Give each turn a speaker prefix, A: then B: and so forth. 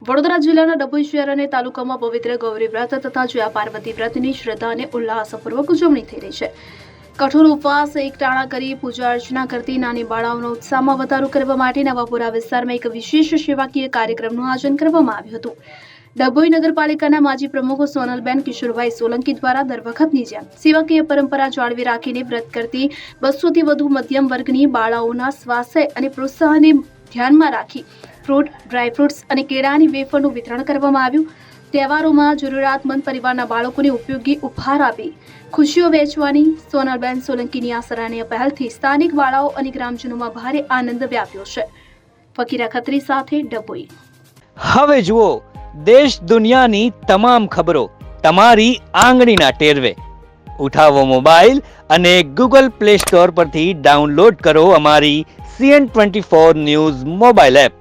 A: વડોદરા જિલ્લાના ડભોઈ શહેર અને તાલુકામાં પવિત્ર ગૌરી વ્રત તથા જયા પાર્વતી વ્રતની શ્રદ્ધા અને ઉલ્લાસપૂર્વક ઉજવણી થઈ રહી છે. કઠોર ઉપવાસ એકટાણા કરી પૂજા અર્ચના કરતી નાની બાળાઓનો ઉત્સાહમાં વધારો કરવા માટે નવાપુરા વિસ્તારમાં એક વિશેષ સેવાકીય કાર્યક્રમનું આયોજન કરવામાં આવ્યું હતું. ડભોઈ નગરપાલિકાના માજી પ્રમુખ સોનલબેન કિશોરભાઈ સોલંકી દ્વારા દર વખતની જેમ સેવાકીય પરંપરા જાળવી રાખીને વ્રત કરતી 200 થી વધુ મધ્યમ વર્ગની બાળાઓના સ્વાસ્થ્ય અને પ્રોત્સાહનને ધ્યાનમાં રાખી ફ્રૂટ, ડ્રાયફ્રૂટ્સ અને કેળાની વેફરનું વિતરણ કરવામાં આવ્યું. તહેવારોમાં જરૂરિયાતમંદ પરિવારના બાળકોને ઉપયોગી ઉપહાર આપી ખુશીઓ વહેંચવાની સોનલબેન સોલંકીની આ સરાહનીય પહેલથી સ્થાનિક બાળાઓ અને ગ્રામજનોમાં ભારે આનંદ વ્યાપ્યો છે. ફકીરા ખત્રી સાથે ડભોઈ.
B: હવે જુઓ દેશ દુનિયાની તમામ ખબરો તમારી આંગળીના ટેરવે. ઉઠાવો મોબાઈલ અને Google Play Store પરથી ડાઉનલોડ કરો અમારી CN24 ન્યૂઝ મોબાઈલ એપ.